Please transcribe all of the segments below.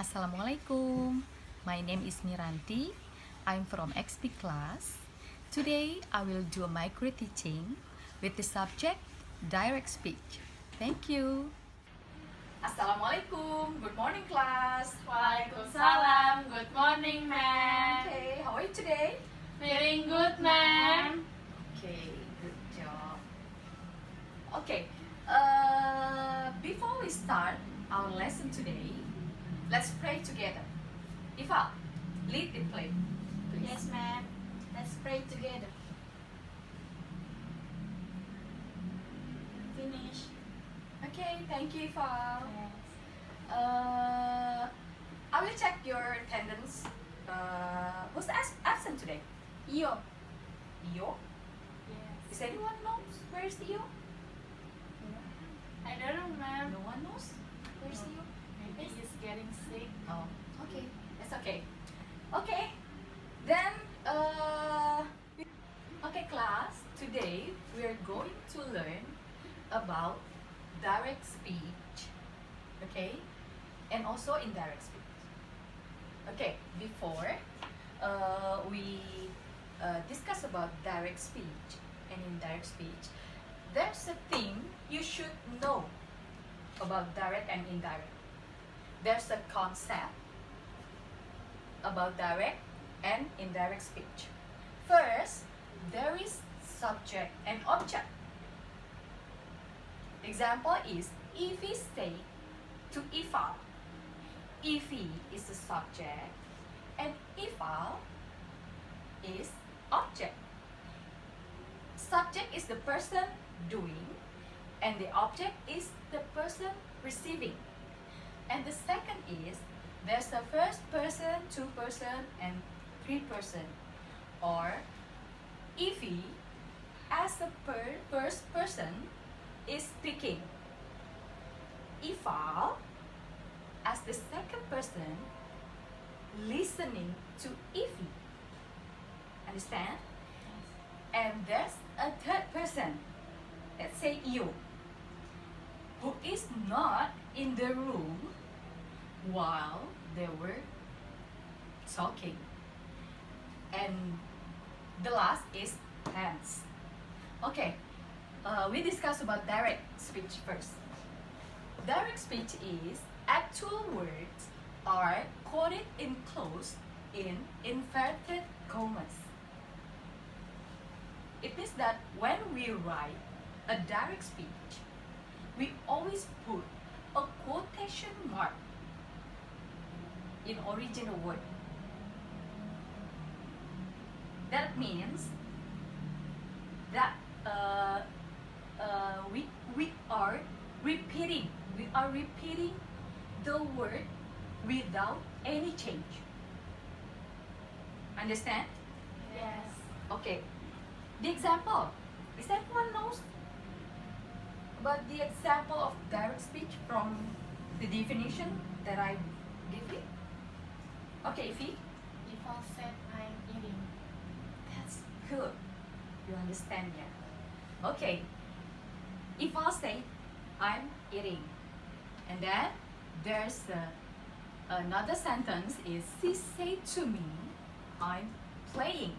Assalamualaikum. My name is Miranty. I'm from XP class. Today I will do a micro teaching with the subject direct speech. Thank you. Assalamualaikum. Good morning class. Waalaikumsalam. Good morning, ma'am. Okay, how are you today? Feeling good, ma'am. Okay, good job. Okay, before we start our lesson today, let's pray together. Ifa, lead the play, please. Yes, ma'am. Let's pray together. Finish. Okay, thank you, Ifa. Yes. I will check your attendance. Who's absent today? Yo. Iyo? Yes. Is anyone knows where's Iyo? I don't know, ma'am. No one knows where's No. Iyo? Maybe he's getting sick. Oh, okay, that's okay. Okay, then okay class, today we are going to learn about direct speech, okay, and also indirect speech. Okay, before we discuss about direct speech and indirect speech, there's a thing you should know about direct and indirect. There's a concept about direct and indirect speech. First, there is subject and object. Example is Ify say to Ifal. Ify is the subject and Ifal is object. Subject is the person doing and the object is the person receiving. And the second is there's the first person, two person, and three person. Or Ify as the first person is speaking. Ifal as the second person listening to Ify. Understand? And there's a third person, let's say you, who is not in the room while they were talking. And the last is hands. Okay, we discuss about direct speech first. Direct speech is actual words are quoted enclosed in inverted commas. It means that when we write a direct speech, we always put a quotation mark in original word. That means that we are repeating the word without any change. Understand? Yes. Okay. The example. Is anyone knows about the example of direct speech from the definition that I give you? Okay, Ify. If I said I'm eating. That's good. You understand, yeah? Okay. If I say I'm eating, and then there's another sentence is she said to me I'm playing.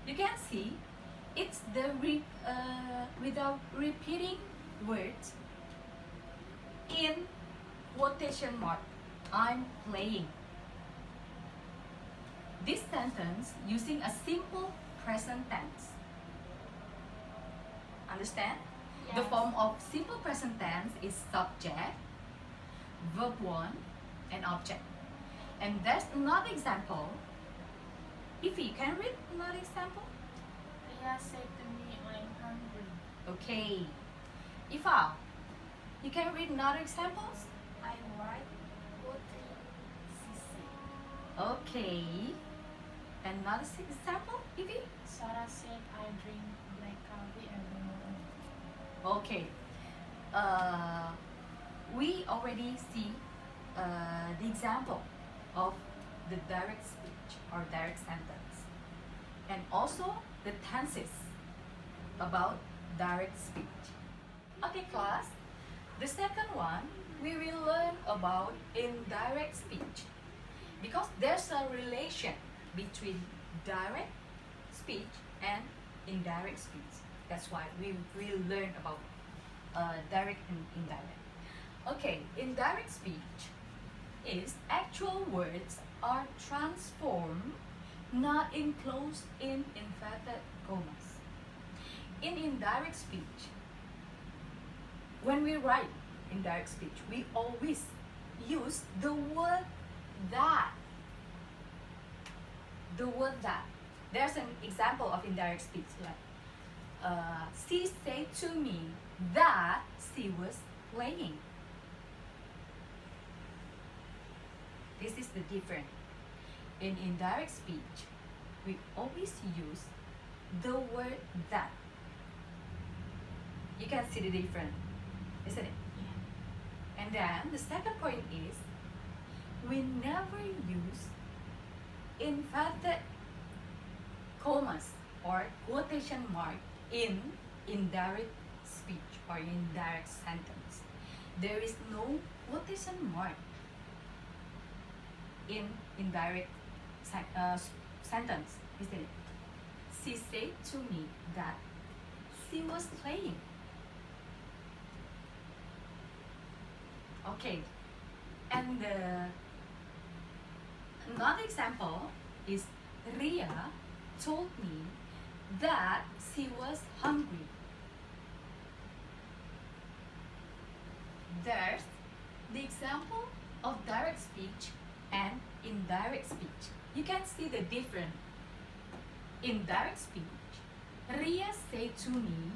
You can see it's the without repeating words in quotation mark. I'm playing. This sentence using a simple present tense. Understand? The Yes. form of simple present tense is subject, verb 1, and object. And there's another example. If you can read another example. Ria said to me I'm hungry. Okay. Ifa, you can read another examples? I write poetry. She said. Okay. Another example, Ifi? Sarah said I drink black coffee every morning. Okay. We already see the example of the direct speech or direct sentence, and also the tenses about direct speech. Okay, class. The second one, we will learn about indirect speech because there's a relation between direct speech and indirect speech. That's why we will learn about direct and indirect. Okay, indirect speech is actual words are transformed, not enclosed in inverted commas. In indirect speech, when we write indirect speech, we always use the word that. The word that. There's an example of indirect speech like, she said to me that she was playing. This is the difference. In indirect speech, we always use the word that. You can see the difference, isn't it? Yeah. And then the second point is, we never use inverted commas or quotation mark in indirect speech or indirect sentence. There is no quotation mark in indirect sentence, isn't it? She said to me that she was playing. Okay, and another example is Ria told me that she was hungry. There's the example of direct speech and indirect speech. You can see the difference. In direct speech, Ria said to me,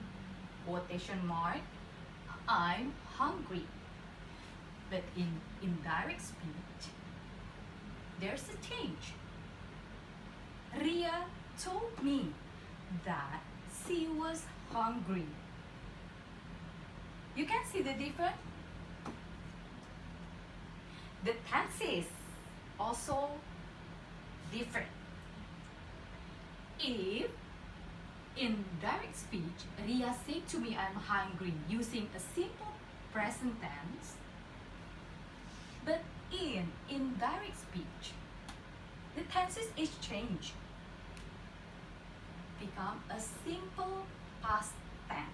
quotation mark, I'm hungry. But in indirect speech, there's a change. Ria told me that she was hungry. You can see the difference. The tenses also different. If in direct speech, Ria said to me, I'm hungry, using a simple present tense. But in indirect speech, the tenses is changed. Become a simple past tense.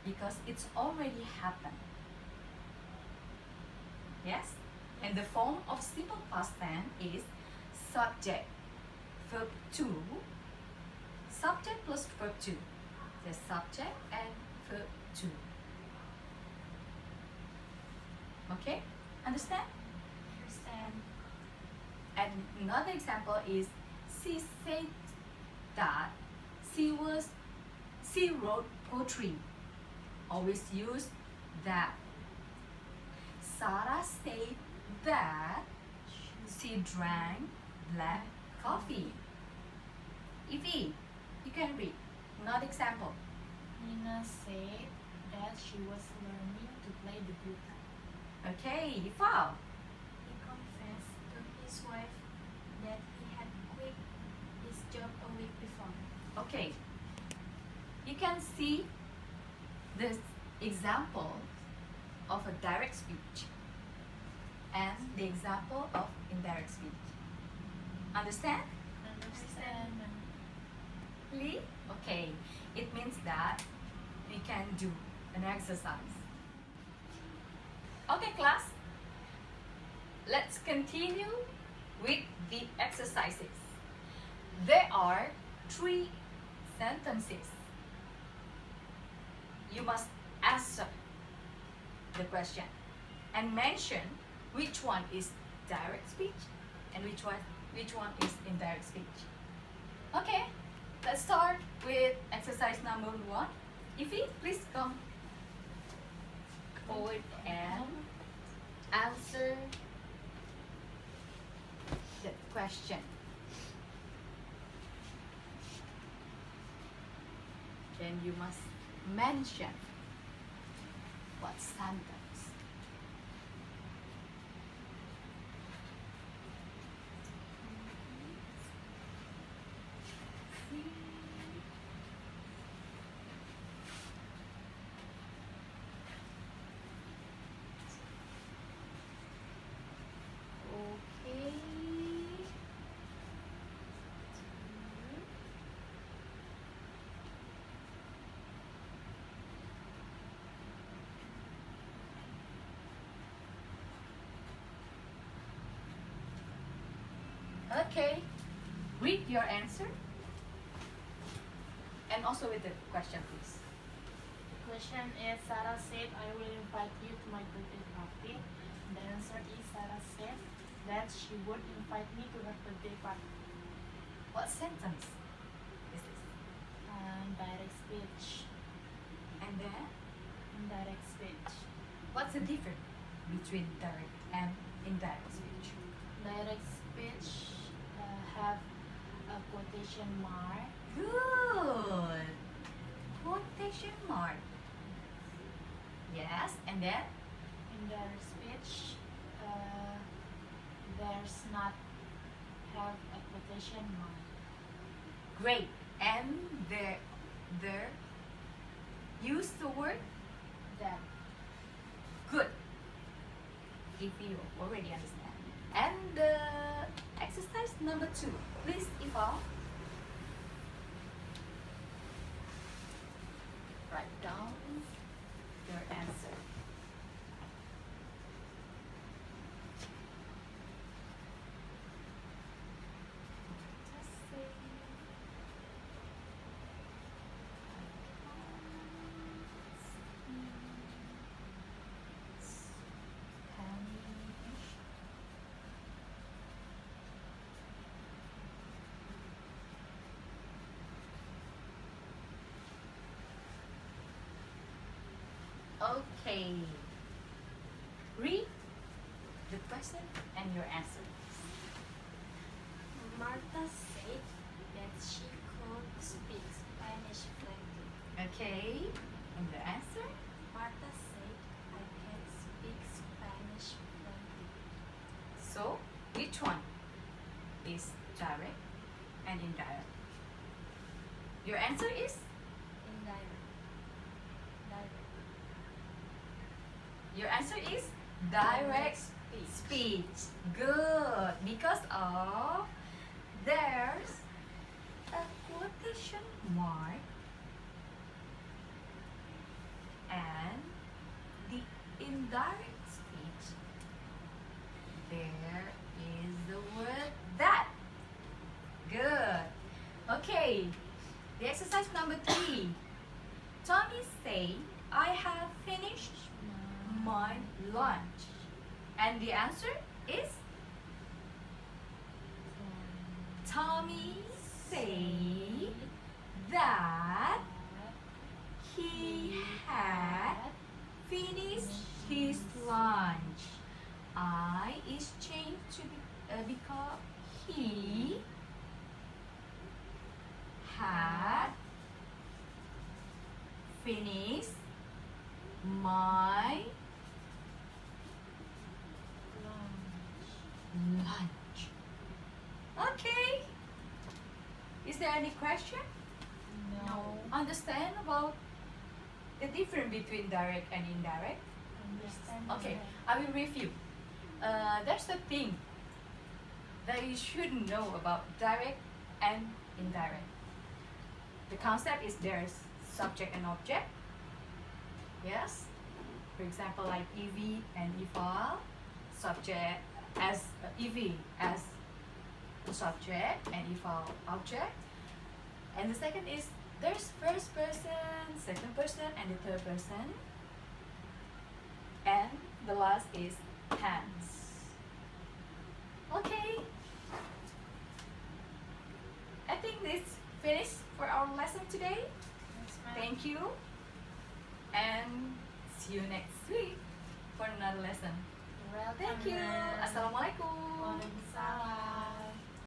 Because it's already happened. Yes? And the form of simple past tense is subject, verb to, subject plus verb to. The subject and verb to. Okay? Understand? Understand. And another example is, she said that she wrote poetry. Always use that. Sarah said that she drank black coffee. Evie, you can read. Another example. Nina said that she was learning to play the guitar. Okay, Ifal. He confessed to his wife that he had quit his job a week before. Okay. You can see this example of a direct speech and the example of indirect speech. Understand? Understand. Lee? Okay. It means that we can do an exercise. Okay, class. Let's continue with the exercises. There are 3 sentences. You must answer the question and mention which one is direct speech and which one is indirect speech. Okay, let's start with exercise number 1. Ify, please come forward and answer the question. Then you must mention what sentence. Okay, read your answer and also with the question, please. The question is, Sarah said, I will invite you to my birthday party. The answer is, Sarah said that she would invite me to her birthday party. What sentence is this? Direct speech. And then, Indirect speech. what's the difference between direct and indirect speech? Direct speech have a quotation mark. Good. Quotation mark. Yes, and then Indirect speech there's not have a quotation mark. great. And there use the word That good. If you already understand. And exercise number 2. Please evolve. Write down your answer. Just say Spanish. Okay. Read the question and your answer. Martha said that she could speak Spanish fluently. Okay. And the answer? Martha said I can speak Spanish fluently. So, which one is direct and indirect? Your answer is? Indirect. Direct. Your answer is direct speech. Good. Because of there's a quotation mark and the indirect speech. There is the word that. Good. Okay. The exercise number 3. Tommy say, I have finished my lunch. And the answer is? Tommy say that he had finished his lunch. I is changed to because he had finished my lunch. Okay. Is there any question? No. Understand about the difference between direct and indirect? Understand. Okay, I will review. There's the thing that you should know about direct and indirect. The concept is there's subject and object. Yes. For example, like EV and eval. Subject as EV as the subject and eval object. And the second is there's first person, second person, and the third person. And the last is tense. Okay. I think this finished for our lesson today. Thank you. And see you next week for another lesson. Welcome. Thank you. Assalamualaikum. Waalaikumsalam.